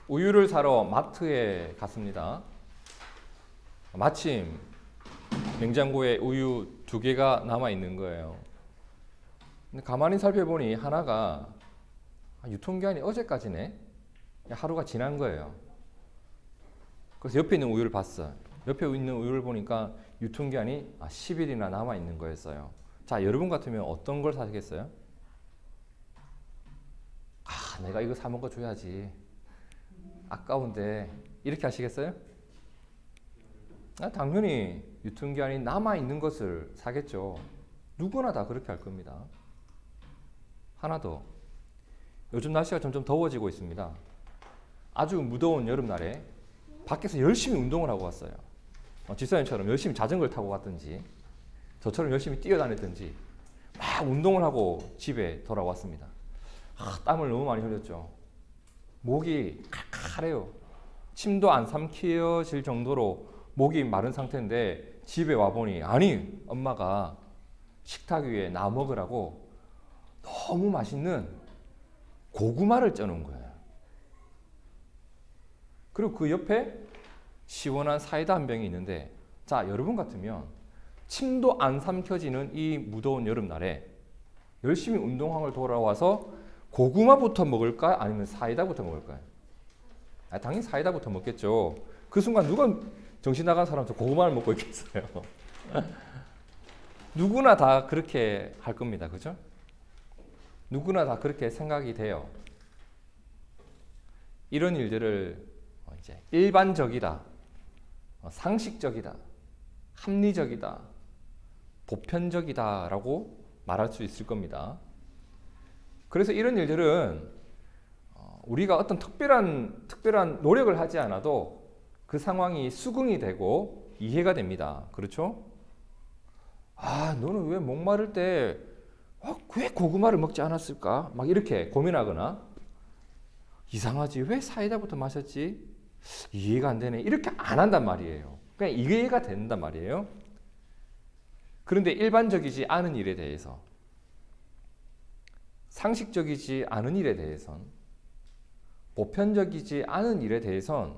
우유를 사러 마트에 갔습니다. 마침 냉장고에 우유 2개가 남아 있는 거예요. 근데 가만히 살펴보니 하나가 유통기한이 어제까지네. 하루가 지난 거예요. 그래서 옆에 있는 우유를 봤어요. 옆에 있는 우유를 보니까 유통기한이 10일이나 남아 있는 거였어요. 자, 여러분 같으면 어떤 걸 사시겠어요? 내가 이거 사 먹어줘야지. 아까운데. 이렇게 하시겠어요? 당연히 유통기한이 남아있는 것을 사겠죠. 누구나 다 그렇게 할 겁니다. 하나 더. 요즘 날씨가 점점 더워지고 있습니다. 아주 무더운 여름날에 밖에서 열심히 운동을 하고 왔어요. 집사님처럼 열심히 자전거를 타고 갔든지 저처럼 열심히 뛰어다녔든지 막 운동을 하고 집에 돌아왔습니다. 땀을 너무 많이 흘렸죠. 목이 칼칼해요. 침도 안 삼키어질 정도로 목이 마른 상태인데 집에 와보니 엄마가 식탁 위에 나 먹으라고 너무 맛있는 고구마를 쪄놓은 거예요. 그리고 그 옆에 시원한 사이다 한 병이 있는데, 자, 여러분 같으면 침도 안 삼켜지는 이 무더운 여름날에 열심히 운동하고 돌아와서 고구마부터 먹을까요? 아니면 사이다부터 먹을까요? 당연히 사이다부터 먹겠죠. 그 순간 누가 정신 나간 사람도 고구마를 먹고 있겠어요. 누구나 다 그렇게 할 겁니다. 그죠? 누구나 다 그렇게 생각이 돼요. 이런 일들을 이제 일반적이다, 상식적이다, 합리적이다, 보편적이다 라고 말할 수 있을 겁니다. 그래서 이런 일들은 우리가 어떤 특별한 노력을 하지 않아도 그 상황이 수긍이 되고 이해가 됩니다. 그렇죠? 너는 왜 목마를 때 왜 고구마를 먹지 않았을까? 막 이렇게 고민하거나, 이상하지, 왜 사이다부터 마셨지? 이해가 안 되네. 이렇게 안 한단 말이에요. 그냥 이해가 된단 말이에요. 그런데 일반적이지 않은 일에 대해서, 상식적이지 않은 일에 대해선, 보편적이지 않은 일에 대해선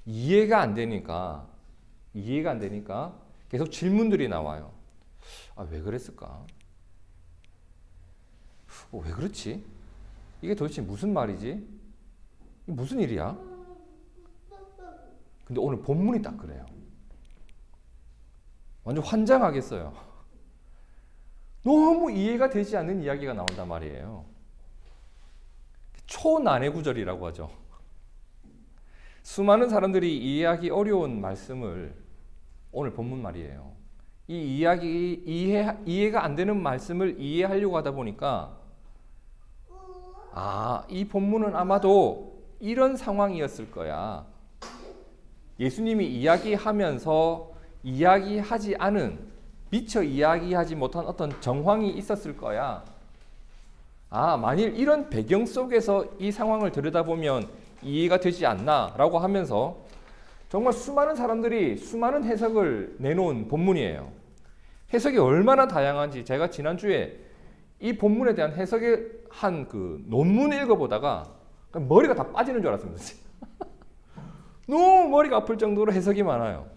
이해가 안 되니까 계속 질문들이 나와요. 왜 그랬을까? 왜 그렇지? 이게 도대체 무슨 말이지? 이게 무슨 일이야? 근데 오늘 본문이 딱 그래요. 완전 환장하겠어요. 너무 이해가 되지 않는 이야기가 나온단 말이에요. 초난해 구절이라고 하죠. 수많은 사람들이 이해하기 어려운 말씀을, 오늘 본문 말이에요. 이 이해가 안 되는 말씀을 이해하려고 하다 보니까, 이 본문은 아마도 이런 상황이었을 거야. 예수님이 이야기하면서 이야기하지 않은, 미처 이야기하지 못한 어떤 정황이 있었을 거야. 만일 이런 배경 속에서 이 상황을 들여다보면 이해가 되지 않나 라고 하면서 정말 수많은 사람들이 수많은 해석을 내놓은 본문이에요. 해석이 얼마나 다양한지 제가 지난주에 이 본문에 대한 해석의 한 그 논문을 읽어보다가 머리가 다 빠지는 줄 알았습니다. 너무 머리가 아플 정도로 해석이 많아요.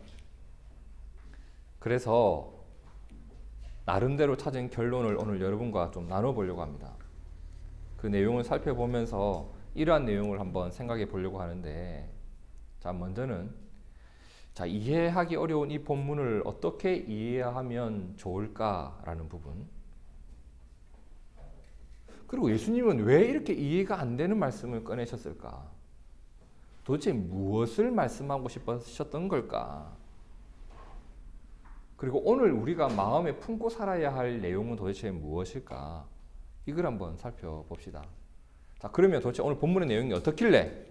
그래서 나름대로 찾은 결론을 오늘 여러분과 좀 나눠보려고 합니다. 그 내용을 살펴보면서 이러한 내용을 한번 생각해 보려고 하는데, 자, 먼저는 이해하기 어려운 이 본문을 어떻게 이해하면 좋을까라는 부분, 그리고 예수님은 왜 이렇게 이해가 안 되는 말씀을 꺼내셨을까? 도대체 무엇을 말씀하고 싶으셨던 걸까? 그리고 오늘 우리가 마음에 품고 살아야 할 내용은 도대체 무엇일까? 이걸 한번 살펴봅시다. 자, 그러면 도대체 오늘 본문의 내용이 어떻길래?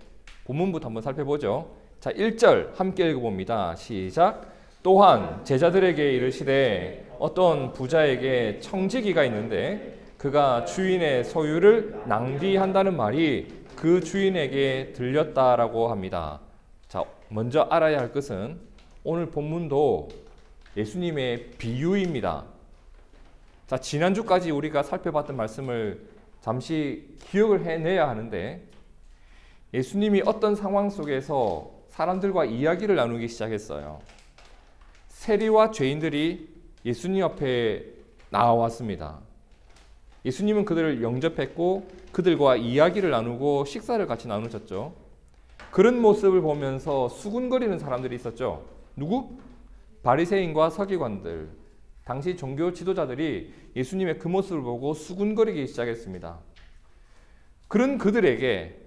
본문부터 한번 살펴보죠. 자, 1절 함께 읽어봅니다. 시작. 또한 제자들에게 이르시되 어떤 부자에게 청지기가 있는데 그가 주인의 소유를 낭비한다는 말이 그 주인에게 들렸다라고 합니다. 자, 먼저 알아야 할 것은 오늘 본문도 예수님의 비유입니다. 자, 지난주까지 우리가 살펴봤던 말씀을 잠시 기억을 해내야 하는데, 예수님이 어떤 상황 속에서 사람들과 이야기를 나누기 시작했어요. 세리와 죄인들이 예수님 앞에 나왔습니다. 예수님은 그들을 영접했고 그들과 이야기를 나누고 식사를 같이 나누셨죠. 그런 모습을 보면서 수군거리는 사람들이 있었죠. 누구? 바리새인과 서기관들. 당시 종교 지도자들이 예수님의 그 모습을 보고 수군거리기 시작했습니다. 그런 그들에게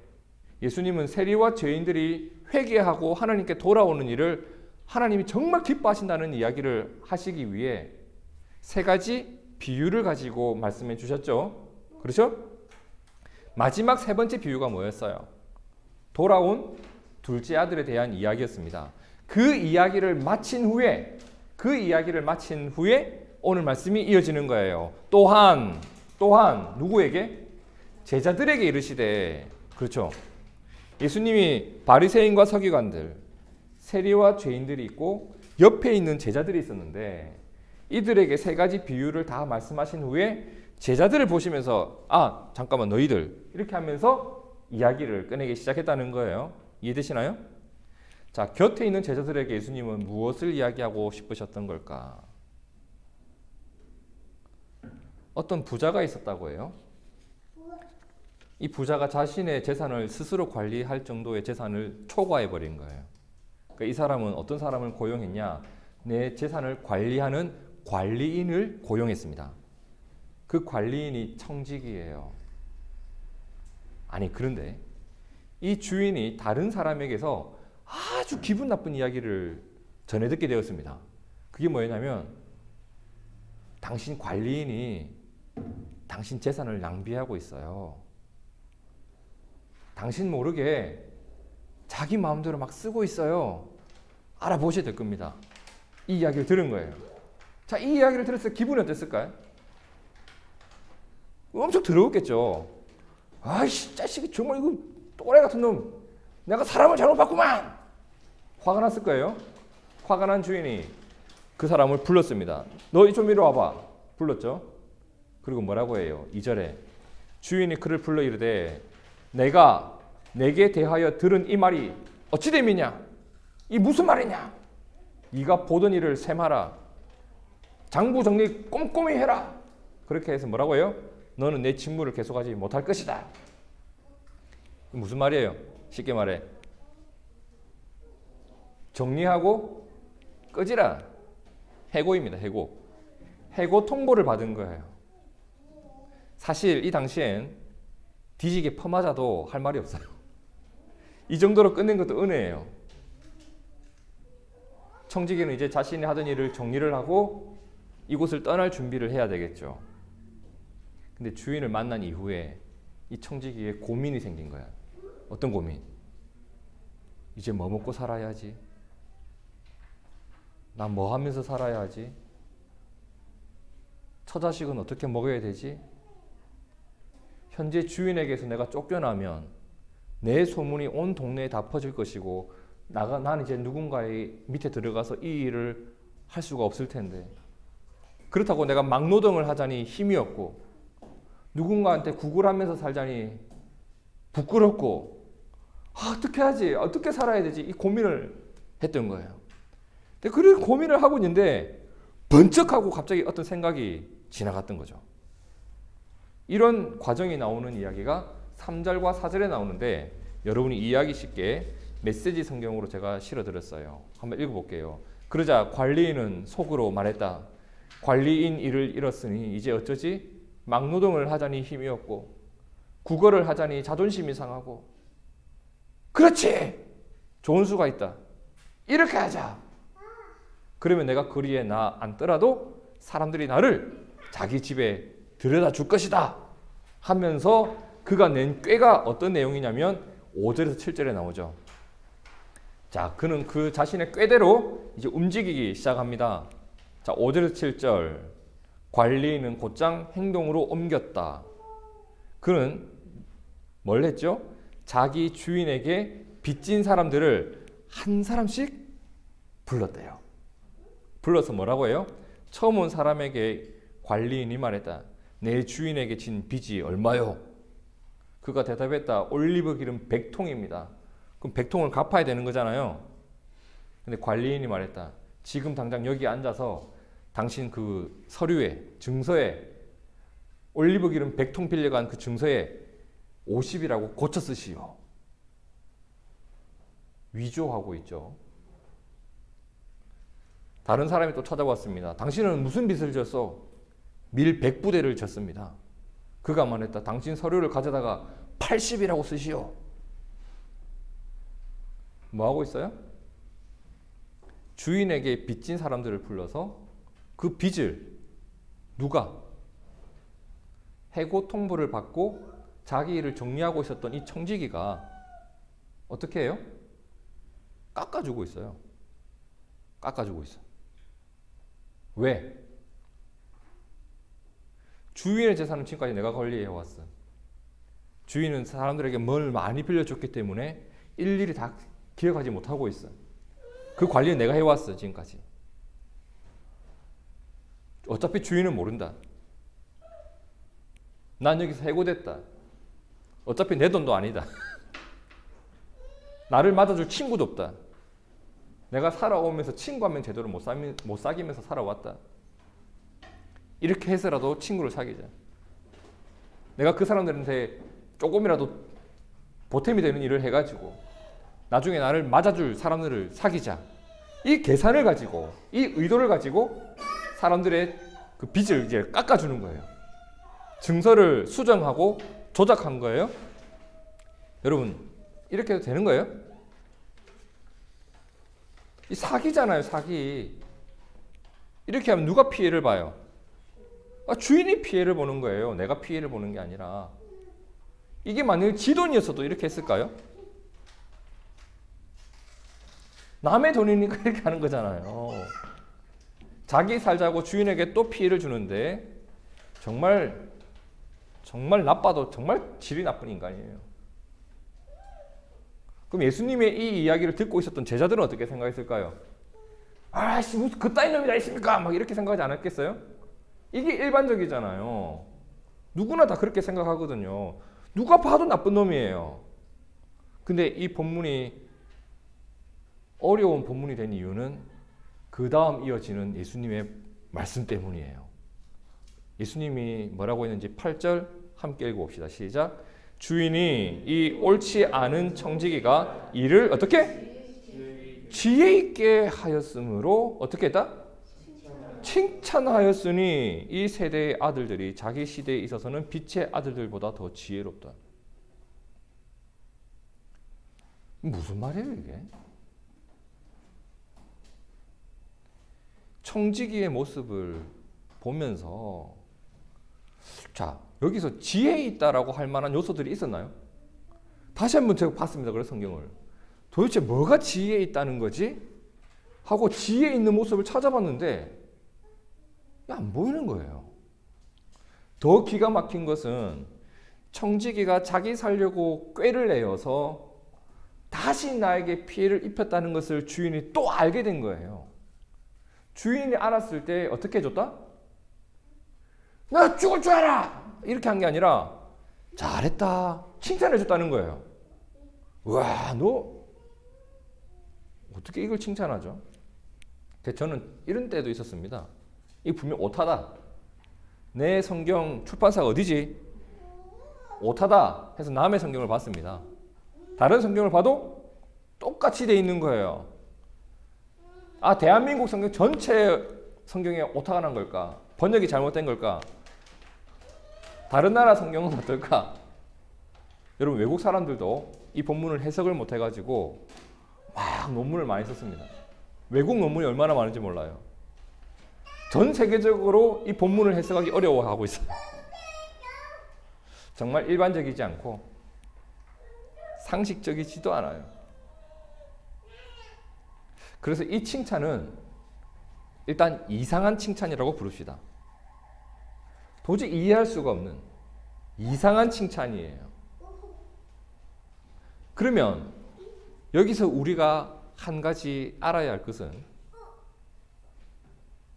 예수님은 세리와 죄인들이 회개하고 하나님께 돌아오는 일을 하나님이 정말 기뻐하신다는 이야기를 하시기 위해 세 가지 비유를 가지고 말씀해 주셨죠. 그렇죠? 마지막 세 번째 비유가 뭐였어요? 돌아온 둘째 아들에 대한 이야기였습니다. 그 이야기를 마친 후에 오늘 말씀이 이어지는 거예요. 또한 누구에게? 제자들에게 이르시되. 그렇죠? 예수님이 바리새인과 서기관들, 세리와 죄인들이 있고 옆에 있는 제자들이 있었는데 이들에게 세 가지 비유를 다 말씀하신 후에 제자들을 보시면서 잠깐만 너희들 이렇게 하면서 이야기를 꺼내기 시작했다는 거예요. 이해되시나요? 자, 곁에 있는 제자들에게 예수님은 무엇을 이야기하고 싶으셨던 걸까? 어떤 부자가 있었다고 해요. 이 부자가 자신의 재산을 스스로 관리할 정도의 재산을 초과해 버린 거예요. 그러니까 이 사람은 어떤 사람을 고용했냐? 내 재산을 관리하는 관리인을 고용했습니다. 그 관리인이 청지기예요. 아니 그런데 이 주인이 다른 사람에게서 아주 기분 나쁜 이야기를 전해 듣게 되었습니다. 그게 뭐였냐면 당신 관리인이 당신 재산을 낭비하고 있어요. 당신 모르게 자기 마음대로 막 쓰고 있어요. 알아보셔야 될 겁니다. 이 이야기를 들은 거예요. 자, 이 이야기를 들었을 때 기분이 어땠을까요? 엄청 더러웠겠죠. 아이씨, 자식이 정말 이거 또라이 같은 놈. 내가 사람을 잘못 봤구만. 화가 났을 거예요. 화가 난 주인이 그 사람을 불렀습니다. 너 좀 이리 와봐. 불렀죠. 그리고 뭐라고 해요? 2절에 주인이 그를 불러 이르되 내가 내게 대하여 들은 이 말이 어찌 됨이냐? 이 무슨 말이냐? 네가 보던 일을 셈하라. 장부 정리 꼼꼼히 해라. 그렇게 해서 뭐라고 해요? 너는 내 직무를 계속하지 못할 것이다. 무슨 말이에요? 쉽게 말해 정리하고 끄지라. 해고입니다. 해고 통보를 받은 거예요. 사실 이 당시엔 뒤지게 퍼맞아도 할 말이 없어요. 이 정도로 끝낸 것도 은혜예요. 청지기는 이제 자신이 하던 일을 정리를 하고 이곳을 떠날 준비를 해야 되겠죠. 근데 주인을 만난 이후에 이 청지기에 고민이 생긴 거야. 어떤 고민? 이제 뭐 먹고 살아야 하지? 난 뭐 하면서 살아야 하지? 처자식은 어떻게 먹여야 되지? 현재 주인에게서 내가 쫓겨나면 내 소문이 온 동네에 다 퍼질 것이고 나는 이제 누군가의 밑에 들어가서 이 일을 할 수가 없을 텐데 그렇다고 내가 막노동을 하자니 힘이 없고 누군가한테 구걸하면서 살자니 부끄럽고 어떻게 하지? 어떻게 살아야 되지? 이 고민을 했던 거예요. 근데 그런 고민을 하고 있는데 번쩍하고 갑자기 어떤 생각이 지나갔던 거죠. 이런 과정이 나오는 이야기가 3절과 4절에 나오는데 여러분이 이해하기 쉽게 메시지 성경으로 제가 실어드렸어요. 한번 읽어볼게요. 그러자 관리인은 속으로 말했다. 관리인 일을 잃었으니 이제 어쩌지? 막노동을 하자니 힘이 없고 구걸을 하자니 자존심이 상하고 그렇지! 좋은 수가 있다. 이렇게 하자. 그러면 내가 거리에 나 앉더라도 사람들이 나를 자기 집에 들여다 줄 것이다 하면서 그가 낸 꾀가 어떤 내용이냐면 5절에서 7절에 나오죠. 자, 그는 그 자신의 꾀대로 이제 움직이기 시작합니다. 자, 5절에서 7절 관리인은 곧장 행동으로 옮겼다. 그는 뭘 했죠? 자기 주인에게 빚진 사람들을 한 사람씩 불렀대요. 불러서 뭐라고 해요? 처음 온 사람에게 관리인이 말했다. 내 주인에게 진 빚이 얼마요? 그가 대답했다. 올리브 기름 100통입니다. 그럼 100통을 갚아야 되는 거잖아요. 근데 관리인이 말했다. 지금 당장 여기 앉아서 당신 그 서류에, 증서에 올리브 기름 100통 빌려간 그 증서에 50이라고 고쳐 쓰시오. 위조하고 있죠. 다른 사람이 또 찾아왔습니다. 당신은 무슨 빚을 졌어? 밀 100부대를 졌습니다. 그가 말했다. 당신 서류를 가져다가 80이라고 쓰시오. 뭐 하고 있어요? 주인에게 빚진 사람들을 불러서 그 빚을 누가 해고 통보를 받고 자기 일을 정리하고 있었던 이 청지기가 어떻게 해요? 깎아주고 있어요. 깎아주고 있어. 왜? 주인의 재산은 지금까지 내가 관리해왔어. 주인은 사람들에게 뭘 많이 빌려줬기 때문에 일일이 다 기억하지 못하고 있어. 그 관리는 내가 해왔어, 지금까지. 어차피 주인은 모른다. 난 여기서 해고됐다. 어차피 내 돈도 아니다. 나를 맞아줄 친구도 없다. 내가 살아오면서 친구 한 명 제대로 못 사귀면서 살아왔다. 이렇게 해서라도 친구를 사귀자. 내가 그 사람들한테 조금이라도 보탬이 되는 일을 해가지고 나중에 나를 맞아줄 사람들을 사귀자. 이 계산을 가지고, 이 의도를 가지고 사람들의 그 빚을 이제 깎아주는 거예요. 증서를 수정하고 조작한 거예요. 여러분, 이렇게 해도 되는 거예요? 이 사기잖아요, 사기. 이렇게 하면 누가 피해를 봐요? 주인이 피해를 보는 거예요. 내가 피해를 보는 게 아니라. 이게 만약에 지 돈이었어도 이렇게 했을까요? 남의 돈이니까 이렇게 하는 거잖아요. 자기 살자고 주인에게 또 피해를 주는데 정말 나빠도 정말 질이 나쁜 인간이에요. 그럼 예수님의 이 이야기를 듣고 있었던 제자들은 어떻게 생각했을까요? 아씨, 무슨 그따위 놈이 다 있습니까? 막 이렇게 생각하지 않았겠어요? 이게 일반적이잖아요. 누구나 다 그렇게 생각하거든요. 누가 봐도 나쁜 놈이에요. 근데 이 본문이 어려운 본문이 된 이유는 그 다음 이어지는 예수님의 말씀 때문이에요. 예수님이 뭐라고 했는지 8절 함께 읽어봅시다. 시작. 주인이 이 옳지 않은 청지기가 이를 어떻게? 지혜 있게 하였으므로 어떻게 했다? 칭찬하였으니 이 세대의 아들들이 자기 시대에 있어서는 빛의 아들들보다 더 지혜롭다. 무슨 말이에요 이게? 청지기의 모습을 보면서 자, 여기서 지혜 있다라고 할 만한 요소들이 있었나요? 다시 한번 제가 봤습니다. 그래서 성경을. 도대체 뭐가 지혜 있다는 거지? 하고 지혜 있는 모습을 찾아봤는데 안 보이는 거예요. 더 기가 막힌 것은 청지기가 자기 살려고 꾀를 내어서 다시 나에게 피해를 입혔다는 것을 주인이 또 알게 된 거예요. 주인이 알았을 때 어떻게 해줬다? 나 죽을 줄 알아! 이렇게 한 게 아니라 잘했다. 칭찬해줬다는 거예요. 와, 너 어떻게 이걸 칭찬하죠? 저는 이런 때도 있었습니다. 이거 분명 오타다. 내 성경 출판사가 어디지? 오타다 해서 남의 성경을 봤습니다. 다른 성경을 봐도 똑같이 돼 있는 거예요. 아, 대한민국 성경 전체 성경에 오타가 난 걸까? 번역이 잘못된 걸까? 다른 나라 성경은 어떨까? 여러분, 외국 사람들도 이 본문을 해석을 못 해가지고 막 논문을 많이 썼습니다. 외국 논문이 얼마나 많은지 몰라요. 전 세계적으로 이 본문을 해석하기 어려워하고 있어요. 정말 일반적이지 않고 상식적이지도 않아요. 그래서 이 칭찬은 일단 이상한 칭찬이라고 부릅시다. 도저히 이해할 수가 없는 이상한 칭찬이에요. 그러면 여기서 우리가 한 가지 알아야 할 것은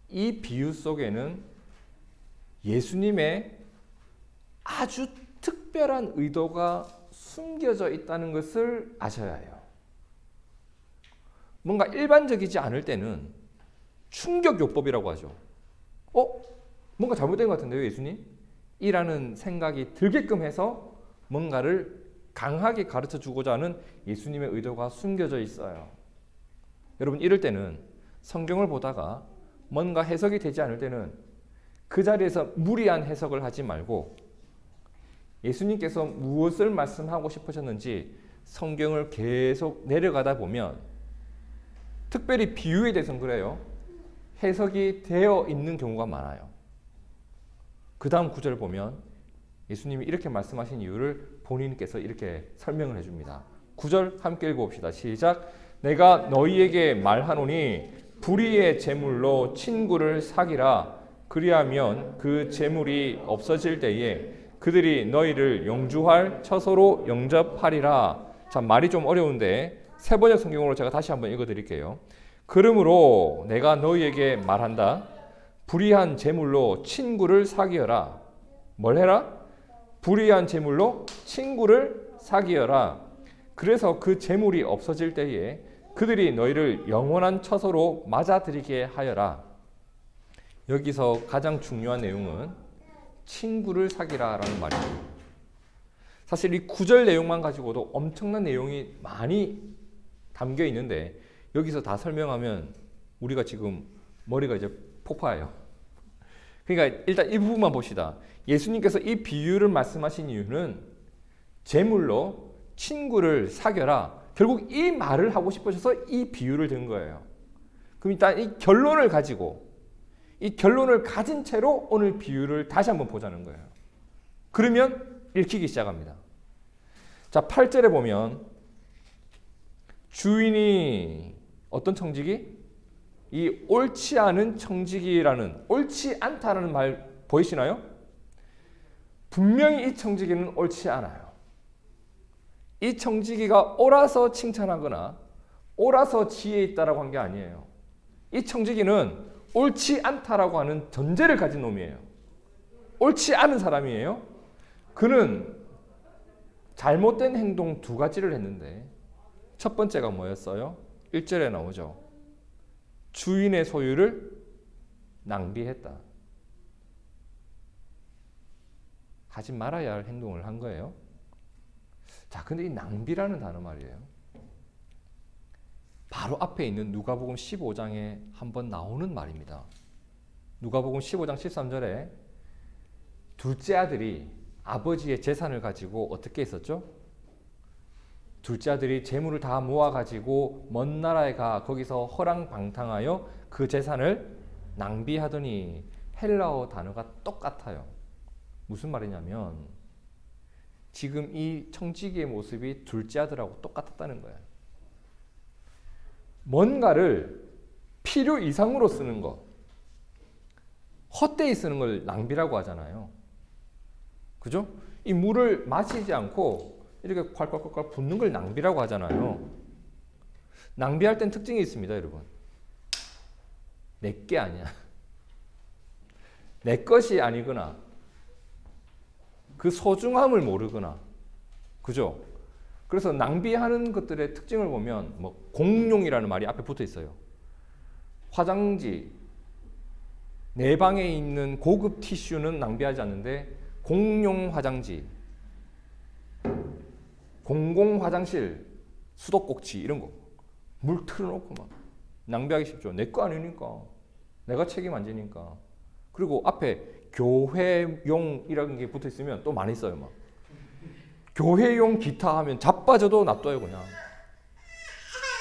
이 비유 속에는 예수님의 아주 특별한 의도가 숨겨져 있다는 것을 아셔야 해요. 뭔가 일반적이지 않을 때는 충격요법이라고 하죠. 뭔가 잘못된 것 같은데요, 예수님? 이라는 생각이 들게끔 해서 뭔가를 강하게 가르쳐 주고자 하는 예수님의 의도가 숨겨져 있어요. 여러분, 이럴 때는 성경을 보다가 뭔가 해석이 되지 않을 때는 그 자리에서 무리한 해석을 하지 말고 예수님께서 무엇을 말씀하고 싶으셨는지 성경을 계속 내려가다 보면, 특별히 비유에 대해서는 그래요, 해석이 되어 있는 경우가 많아요. 그 다음 구절을 보면 예수님이 이렇게 말씀하신 이유를 본인께서 이렇게 설명을 해줍니다. 9절 함께 읽어봅시다. 시작. 내가 너희에게 말하노니 불의의 제물로 친구를 사귀라. 그리하면 그 제물이 없어질 때에 그들이 너희를 영주할 처소로 영접하리라. 자, 말이 좀 어려운데 세번역 성경으로 제가 다시 한번 읽어드릴게요. 그러므로 내가 너희에게 말한다. 불의한 제물로 친구를 사귀어라. 뭘 해라? 불의한 제물로 친구를 사귀어라. 그래서 그 제물이 없어질 때에 그들이 너희를 영원한 처소로 맞아들이게 하여라. 여기서 가장 중요한 내용은 친구를 사귀라라는 말이에요. 사실 이 9절 내용만 가지고도 엄청난 내용이 많이 담겨 있는데 여기서 다 설명하면 우리가 지금 머리가 이제 폭파해요. 그러니까 일단 이 부분만 봅시다. 예수님께서 이 비유를 말씀하신 이유는 제물로 친구를 사귀어라. 결국 이 말을 하고 싶으셔서 이 비유를 든 거예요. 그럼 일단 이 결론을 가지고, 이 결론을 가진 채로 오늘 비유를 다시 한번 보자는 거예요. 그러면 읽히기 시작합니다. 자, 8절에 보면 주인이 어떤 청지기? 이 옳지 않은 청지기라는, 옳지 않다라는 말 보이시나요? 분명히 이 청지기는 옳지 않아요. 이 청지기가 옳아서 칭찬하거나 옳아서 지혜 있다라고 한 게 아니에요. 이 청지기는 옳지 않다라고 하는 전제를 가진 놈이에요. 옳지 않은 사람이에요. 그는 잘못된 행동 두 가지를 했는데 첫 번째가 뭐였어요? 1절에 나오죠. 주인의 소유를 낭비했다. 하지 말아야 할 행동을 한 거예요. 자, 근데 이 낭비라는 단어 말이에요. 바로 앞에 있는 누가복음 15장에 한번 나오는 말입니다. 누가복음 15장 13절에 둘째 아들이 아버지의 재산을 가지고 어떻게 했었죠? 둘째 아들이 재물을 다 모아가지고 먼 나라에 가 거기서 허랑방탕하여 그 재산을 낭비하더니, 헬라어 단어가 똑같아요. 무슨 말이냐면 지금 이 청지기의 모습이 둘째 아들하고 똑같았다는 거예요. 뭔가를 필요 이상으로 쓰는 것, 헛되이 쓰는 걸 낭비라고 하잖아요. 그죠? 이 물을 마시지 않고 이렇게 콸콸콸 붓는 걸 낭비라고 하잖아요. 낭비할 땐 특징이 있습니다, 여러분. 내 게 아니야. 내 것이 아니거나 그 소중함을 모르거나, 그죠? 그래서 낭비하는 것들의 특징을 보면 뭐 공용이라는 말이 앞에 붙어 있어요. 화장지, 내 방에 있는 고급 티슈는 낭비하지 않는데 공용 화장지, 공공 화장실, 수도꼭지 이런 거 물 틀어놓고 막 낭비하기 쉽죠. 내 거 아니니까, 내가 책임 안 지니까. 그리고 앞에 교회용이라는 게 붙어 있으면 또 많이 써요. 막 교회용 기타 하면 자빠져도 놔둬요. 그냥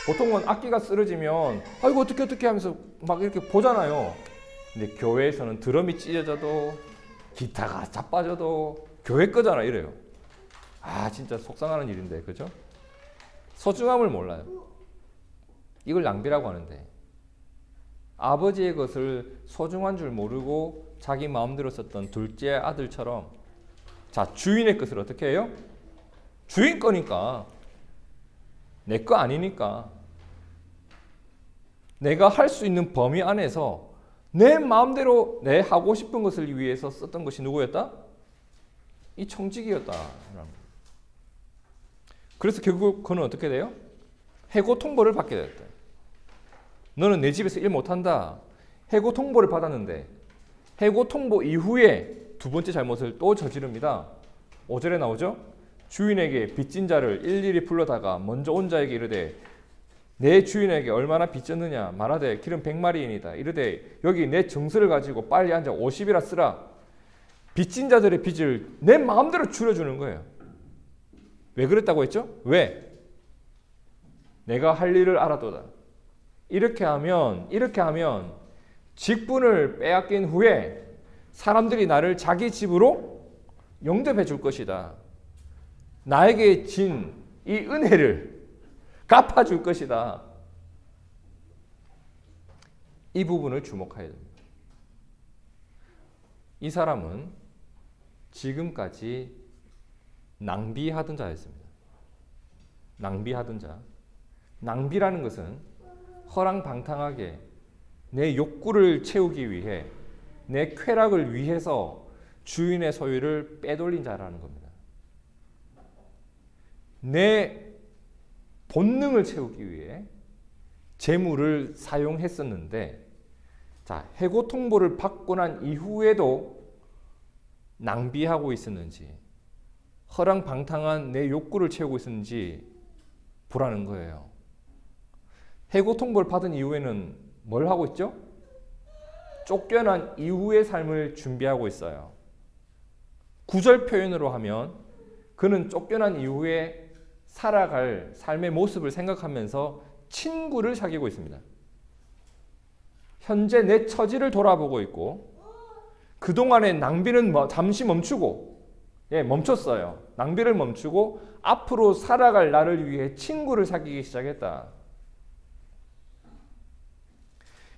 보통은 악기가 쓰러지면 아이고 어떻게 하면서 막 이렇게 보잖아요. 근데 교회에서는 드럼이 찢어져도 기타가 자빠져도 교회 거잖아 이래요. 아, 진짜 속상하는 일인데, 그죠? 소중함을 몰라요. 이걸 낭비라고 하는데, 아버지의 것을 소중한 줄 모르고 자기 마음대로 썼던 둘째 아들처럼, 자, 주인의 것을 어떻게 해요? 주인 거니까, 내 거 아니니까 내가 할 수 있는 범위 안에서 내 마음대로 내 하고 싶은 것을 위해서 썼던 것이 누구였다? 이 청지기였다. 그래서 결국 그는 어떻게 돼요? 해고 통보를 받게 됐다. 너는 내 집에서 일 못한다. 해고 통보를 받았는데 해고 통보 이후에 두 번째 잘못을 또 저지릅니다. 5절에 나오죠? 주인에게 빚진 자를 일일이 불러다가 먼저 온 자에게 이르되 내 주인에게 얼마나 빚졌느냐 말하되 기름 100마리이니다. 이르되 여기 내 정서를 가지고 빨리 앉아 50이라 쓰라. 빚진 자들의 빚을 내 마음대로 줄여주는 거예요. 왜 그랬다고 했죠? 왜? 내가 할 일을 알아도다. 이렇게 하면 직분을 빼앗긴 후에 사람들이 나를 자기 집으로 영접해 줄 것이다. 나에게 진 이 은혜를 갚아줄 것이다. 이 부분을 주목해야 됩니다. 이 사람은 지금까지 낭비하던 자였습니다. 낭비하던 자. 낭비라는 것은 허랑방탕하게 내 욕구를 채우기 위해 내 쾌락을 위해서 주인의 소유를 빼돌린 자라는 겁니다. 내 본능을 채우기 위해 재물을 사용했었는데 자, 해고 통보를 받고 난 이후에도 낭비하고 있었는지 허랑방탕한 내 욕구를 채우고 있었는지 보라는 거예요. 해고 통보를 받은 이후에는 뭘 하고 있죠? 쫓겨난 이후의 삶을 준비하고 있어요. 구절 표현으로 하면 그는 쫓겨난 이후에 살아갈 삶의 모습을 생각하면서 친구를 사귀고 있습니다. 현재 내 처지를 돌아보고 있고 그동안의 낭비는 잠시 멈췄어요. 낭비를 멈추고 앞으로 살아갈 나를 위해 친구를 사귀기 시작했다.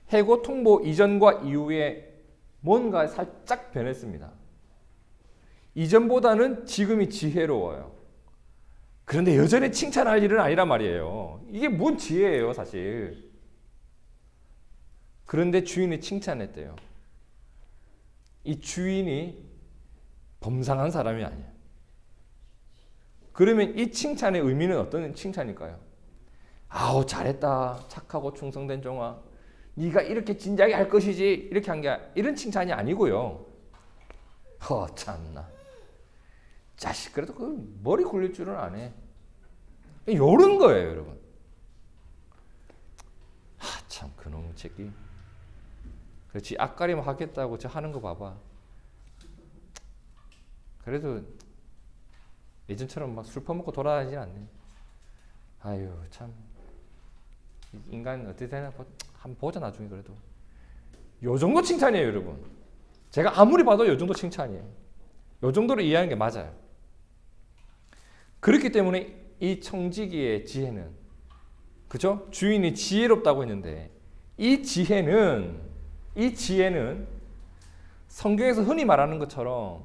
해고 통보 이전과 이후에 뭔가 살짝 변했습니다. 이전보다는 지금이 지혜로워요. 그런데 여전히 칭찬할 일은 아니란 말이에요. 이게 뭔 지혜예요, 사실. 그런데 주인이 칭찬했대요. 이 주인이 범상한 사람이 아니야. 그러면 이 칭찬의 의미는 어떤 칭찬일까요? 아우, 잘했다. 착하고 충성된 종아. 네가 이렇게 진작에 할 것이지. 이렇게 한 게 이런 칭찬이 아니고요. 참나. 자식 그래도 그 머리 굴릴 줄은 안 해. 이런 거예요, 여러분. 참 그놈의 새끼. 그렇지, 앞가림 하겠다고 저 하는 거 봐봐. 그래도 예전처럼 막 술 퍼먹고 돌아다니지 않네. 아유 참 인간 어떻게 되나 한번 보자 나중에. 그래도 요 정도 칭찬이에요, 여러분. 제가 아무리 봐도 요 정도 칭찬이에요. 요 정도로 이해하는 게 맞아요. 그렇기 때문에 이 청지기의 지혜는, 그죠? 주인이 지혜롭다고 했는데 이 지혜는 성경에서 흔히 말하는 것처럼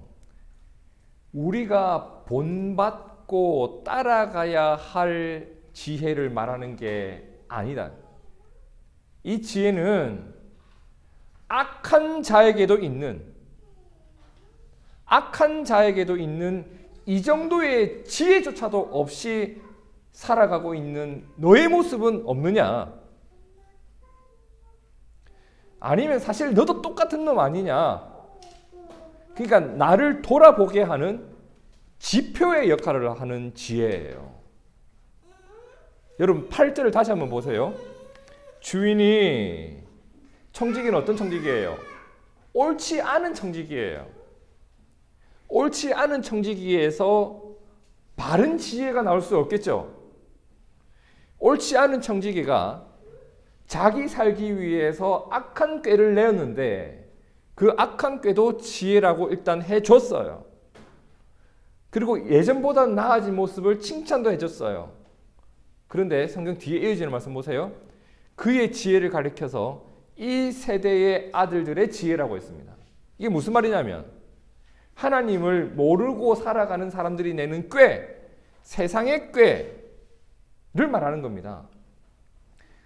우리가 본받고 따라가야 할 지혜를 말하는 게 아니다. 이 지혜는 악한 자에게도 있는 이 정도의 지혜조차도 없이 살아가고 있는 너의 모습은 없느냐? 아니면 사실 너도 똑같은 놈 아니냐? 그러니까 나를 돌아보게 하는 지표의 역할을 하는 지혜예요. 여러분 8절을 다시 한번 보세요. 주인이, 청지기는 어떤 청지기예요? 옳지 않은 청지기예요. 옳지 않은 청지기에서 바른 지혜가 나올 수 없겠죠. 옳지 않은 청지기가 자기 살기 위해서 악한 꾀를 내었는데 그 악한 꾀도 지혜라고 일단 해줬어요. 그리고 예전보다 나아진 모습을 칭찬도 해줬어요. 그런데 성경 뒤에 이어지는 말씀 보세요. 그의 지혜를 가리켜서 이 세대의 아들들의 지혜라고 했습니다. 이게 무슨 말이냐면 하나님을 모르고 살아가는 사람들이 내는 꾀, 세상의 꾀를 말하는 겁니다.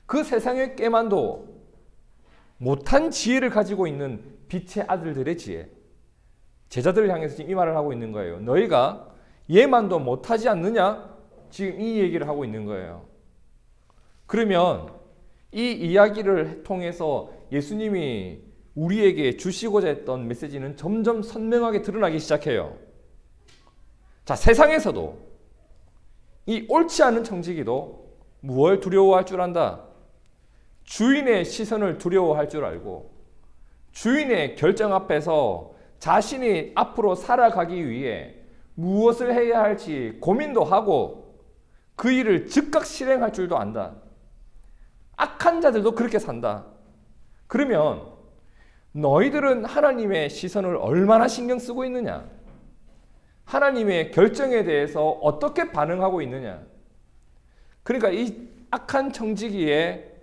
그 세상의 꾀만도 못한 지혜를 가지고 있는 빛의 아들들의 지혜. 제자들을 향해서 지금 이 말을 하고 있는 거예요. 너희가 예만도 못하지 않느냐? 지금 이 얘기를 하고 있는 거예요. 그러면 이 이야기를 통해서 예수님이 우리에게 주시고자 했던 메시지는 점점 선명하게 드러나기 시작해요. 자, 세상에서도 이 옳지 않은 청지기도 무엇을 두려워할 줄 안다? 주인의 시선을 두려워할 줄 알고 주인의 결정 앞에서 자신이 앞으로 살아가기 위해 무엇을 해야 할지 고민도 하고 그 일을 즉각 실행할 줄도 안다. 악한 자들도 그렇게 산다. 그러면 너희들은 하나님의 시선을 얼마나 신경 쓰고 있느냐? 하나님의 결정에 대해서 어떻게 반응하고 있느냐? 그러니까 이 악한 청지기의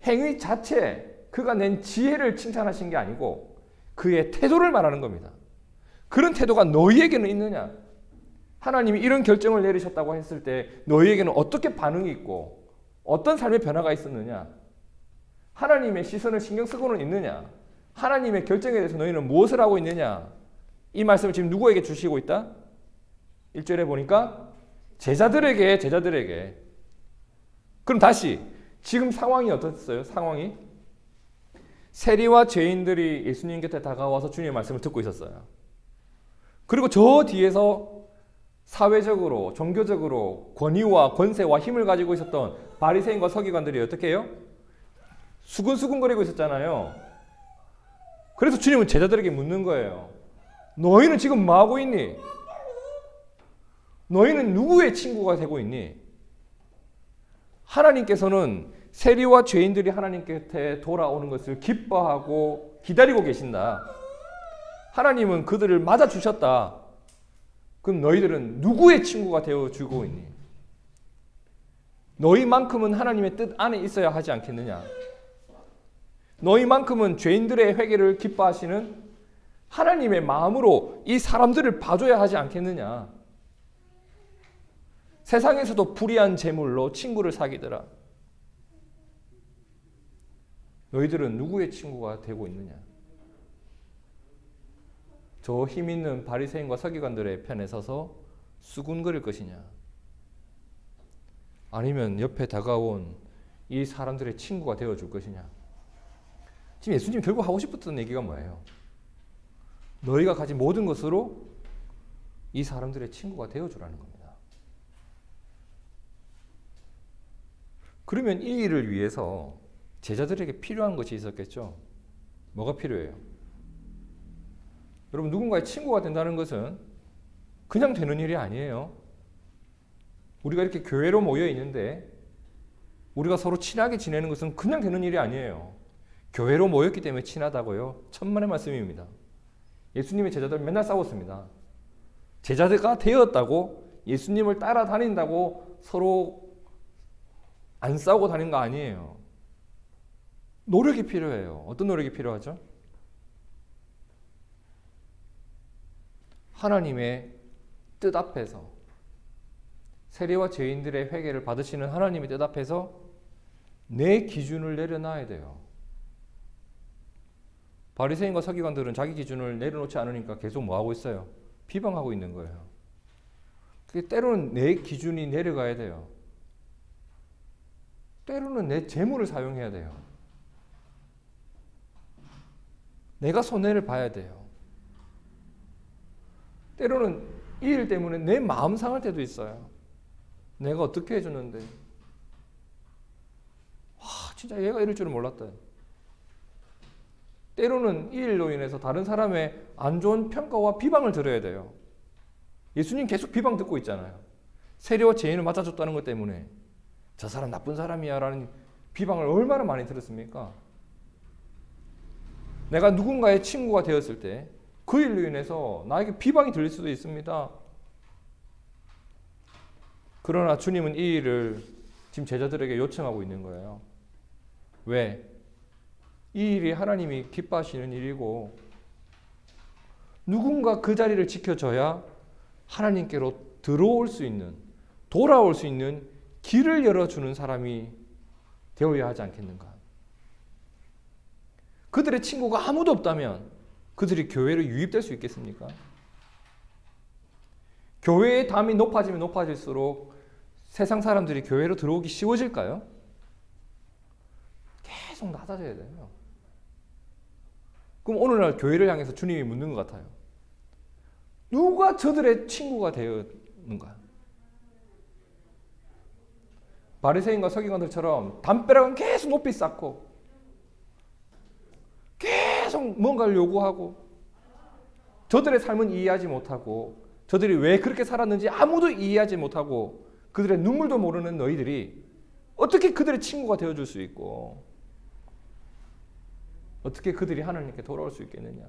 행위 자체, 그가 낸 지혜를 칭찬하신 게 아니고 그의 태도를 말하는 겁니다. 그런 태도가 너희에게는 있느냐? 하나님이 이런 결정을 내리셨다고 했을 때 너희에게는 어떻게 반응이 있고 어떤 삶의 변화가 있었느냐? 하나님의 시선을 신경 쓰고는 있느냐? 하나님의 결정에 대해서 너희는 무엇을 하고 있느냐? 이 말씀을 지금 누구에게 주시고 있다? 1절에 보니까 제자들에게. 그럼 다시 지금 상황이 어떻어요? 상황이 세리와 죄인들이 예수님 곁에 다가와서 주님의 말씀을 듣고 있었어요. 그리고 저 뒤에서 사회적으로, 종교적으로 권위와 권세와 힘을 가지고 있었던 바리새인과 서기관들이 어떻게 해요? 수근수근거리고 있었잖아요. 그래서 주님은 제자들에게 묻는 거예요. 너희는 지금 뭐 하고 있니? 너희는 누구의 친구가 되고 있니? 하나님께서는 세리와 죄인들이 하나님 곁에 돌아오는 것을 기뻐하고 기다리고 계신다. 하나님은 그들을 맞아주셨다. 그럼 너희들은 누구의 친구가 되어주고 있니? 너희만큼은 하나님의 뜻 안에 있어야 하지 않겠느냐? 너희만큼은 죄인들의 회개를 기뻐하시는 하나님의 마음으로 이 사람들을 봐줘야 하지 않겠느냐? 세상에서도 불의한 재물로 친구를 사귀더라. 너희들은 누구의 친구가 되고 있느냐? 저 힘 있는 바리새인과 서기관들의 편에 서서 수군거릴 것이냐? 아니면 옆에 다가온 이 사람들의 친구가 되어줄 것이냐? 지금 예수님이 결국 하고 싶었던 얘기가 뭐예요? 너희가 가진 모든 것으로 이 사람들의 친구가 되어주라는 겁니다. 그러면 이 일을 위해서 제자들에게 필요한 것이 있었겠죠? 뭐가 필요해요? 여러분, 누군가의 친구가 된다는 것은 그냥 되는 일이 아니에요. 우리가 이렇게 교회로 모여 있는데 우리가 서로 친하게 지내는 것은 그냥 되는 일이 아니에요. 교회로 모였기 때문에 친하다고요? 천만의 말씀입니다. 예수님의 제자들 맨날 싸웠습니다. 제자들가 되었다고 예수님을 따라다닌다고 서로 안 싸우고 다니는 거 아니에요. 노력이 필요해요. 어떤 노력이 필요하죠? 하나님의 뜻 앞에서, 세리와 죄인들의 회개를 받으시는 하나님의 뜻 앞에서 내 기준을 내려놔야 돼요. 바리새인과 서기관들은 자기 기준을 내려놓지 않으니까 계속 뭐하고 있어요? 비방하고 있는 거예요. 때로는 내 기준이 내려가야 돼요. 때로는 내 재물을 사용해야 돼요. 내가 손해를 봐야 돼요. 때로는 이 일 때문에 내 마음 상할 때도 있어요. 내가 어떻게 해줬는데, 진짜 얘가 이럴 줄은 몰랐다. 때로는 이 일로 인해서 다른 사람의 안 좋은 평가와 비방을 들어야 돼요. 예수님 계속 비방 듣고 있잖아요. 세리와 죄인을 맞아줬다는 것 때문에 저 사람 나쁜 사람이야 라는 비방을 얼마나 많이 들었습니까? 내가 누군가의 친구가 되었을 때 그 일로 인해서 나에게 비방이 들릴 수도 있습니다. 그러나 주님은 이 일을 지금 제자들에게 요청하고 있는 거예요. 왜? 이 일이 하나님이 기뻐하시는 일이고 누군가 그 자리를 지켜줘야 하나님께로 들어올 수 있는, 돌아올 수 있는 길을 열어주는 사람이 되어야 하지 않겠는가? 그들의 친구가 아무도 없다면 그들이 교회로 유입될 수 있겠습니까? 교회의 담이 높아지면 높아질수록 세상 사람들이 교회로 들어오기 쉬워질까요? 계속 낮아져야 돼요. 그럼 오늘날 교회를 향해서 주님이 묻는 것 같아요. 누가 저들의 친구가 되었는가? 바리새인과 서기관들처럼 담벼락은 계속 높이 쌓고 계속 뭔가를 요구하고 저들의 삶은 이해하지 못하고 저들이 왜 그렇게 살았는지 아무도 이해하지 못하고 그들의 눈물도 모르는 너희들이 어떻게 그들의 친구가 되어줄 수 있고 어떻게 그들이 하나님께 돌아올 수 있겠느냐.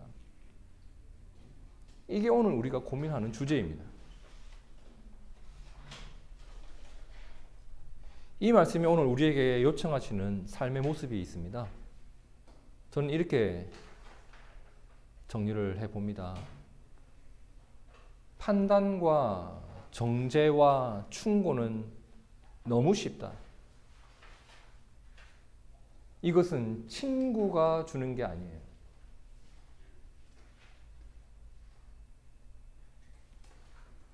이게 오늘 우리가 고민하는 주제입니다. 이 말씀이 오늘 우리에게 요청하시는 삶의 모습이 있습니다. 저는 이렇게 정리를 해봅니다. 판단과 정죄와 충고는 너무 쉽다. 이것은 친구가 주는 게 아니에요.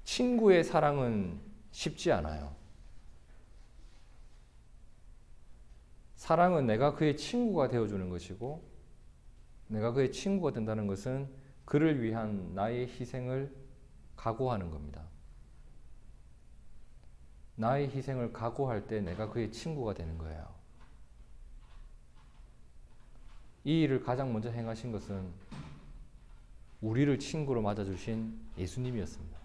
친구의 사랑은 쉽지 않아요. 사랑은 내가 그의 친구가 되어주는 것이고 내가 그의 친구가 된다는 것은 그를 위한 나의 희생을 각오하는 겁니다. 나의 희생을 각오할 때 내가 그의 친구가 되는 거예요. 이 일을 가장 먼저 행하신 것은 우리를 친구로 맞아주신 예수님이었습니다.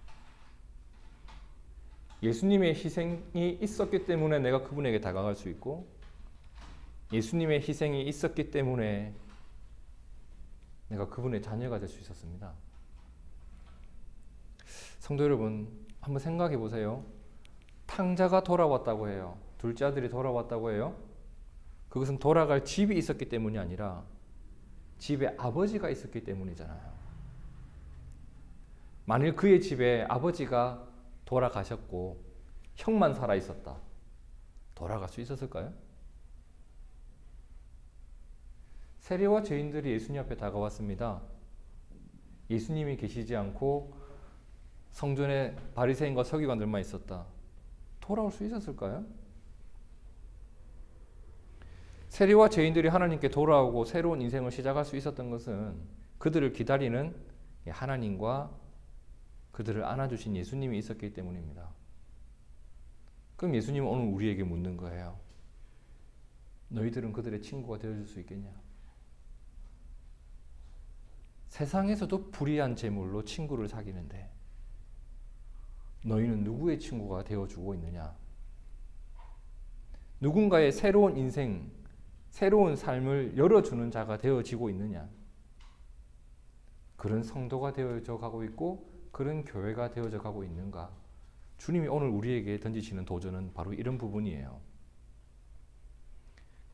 예수님의 희생이 있었기 때문에 내가 그분에게 다가갈 수 있고 예수님의 희생이 있었기 때문에 내가 그분의 자녀가 될 수 있었습니다. 성도 여러분, 한번 생각해 보세요. 탕자가 돌아왔다고 해요. 둘째 아들이 돌아왔다고 해요. 그것은 돌아갈 집이 있었기 때문이 아니라 집에 아버지가 있었기 때문이잖아요. 만일 그의 집에 아버지가 돌아가셨고 형만 살아 있었다. 돌아갈 수 있었을까요? 세리와 죄인들이 예수님 앞에 다가왔습니다. 예수님이 계시지 않고 성전에 바리새인과 서기관들만 있었다. 돌아올 수 있었을까요? 세리와 죄인들이 하나님께 돌아오고 새로운 인생을 시작할 수 있었던 것은 그들을 기다리는 하나님과 그들을 안아주신 예수님이 있었기 때문입니다. 그럼 예수님은 오늘 우리에게 묻는 거예요. 너희들은 그들의 친구가 되어줄 수 있겠냐? 세상에서도 불의한 재물로 친구를 사귀는데 너희는 누구의 친구가 되어주고 있느냐? 누군가의 새로운 인생, 새로운 삶을 열어주는 자가 되어지고 있느냐? 그런 성도가 되어져 가고 있고 그런 교회가 되어져 가고 있는가? 주님이 오늘 우리에게 던지시는 도전은 바로 이런 부분이에요.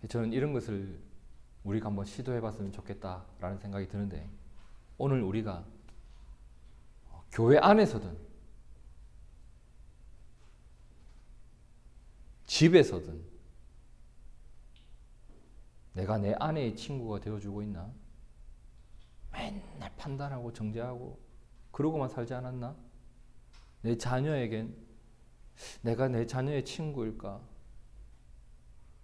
저는 이런 것을 우리가 한번 시도해 봤으면 좋겠다라는 생각이 드는데 오늘 우리가 교회 안에서든 집에서든 내가 내 아내의 친구가 되어주고 있나? 맨날 판단하고 정죄하고 그러고만 살지 않았나? 내 자녀에겐 내가 내 자녀의 친구일까?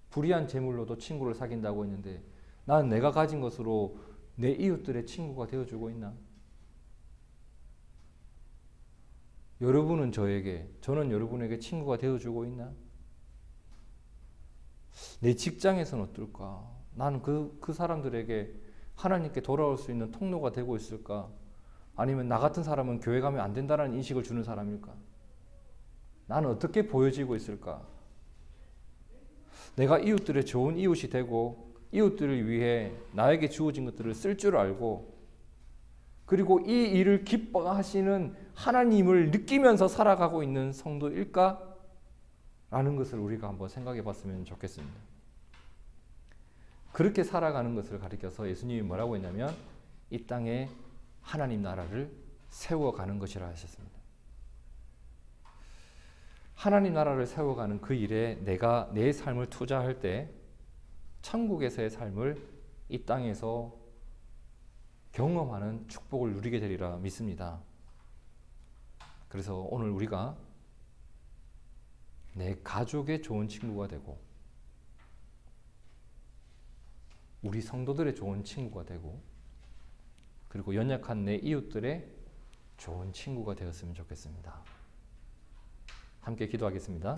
불의한 재물로도 친구를 사귄다고 했는데 난 내가 가진 것으로 내 이웃들의 친구가 되어주고 있나? 여러분은 저에게, 저는 여러분에게 친구가 되어주고 있나? 내 직장에서는 어떨까? 나는 그 사람들에게 하나님께 돌아올 수 있는 통로가 되고 있을까? 아니면 나 같은 사람은 교회 가면 안 된다는 인식을 주는 사람일까? 나는 어떻게 보여지고 있을까? 내가 이웃들의 좋은 이웃이 되고 이웃들을 위해 나에게 주어진 것들을 쓸 줄 알고 그리고 이 일을 기뻐하시는 하나님을 느끼면서 살아가고 있는 성도일까? 라는 것을 우리가 한번 생각해 봤으면 좋겠습니다. 그렇게 살아가는 것을 가리켜서 예수님이 뭐라고 했냐면 이 땅에 하나님 나라를 세워가는 것이라 하셨습니다. 하나님 나라를 세워가는 그 일에 내가 내 삶을 투자할 때 천국에서의 삶을 이 땅에서 경험하는 축복을 누리게 되리라 믿습니다. 그래서 오늘 우리가 내 가족의 좋은 친구가 되고 우리 성도들의 좋은 친구가 되고 그리고 연약한 내 이웃들의 좋은 친구가 되었으면 좋겠습니다. 함께 기도하겠습니다.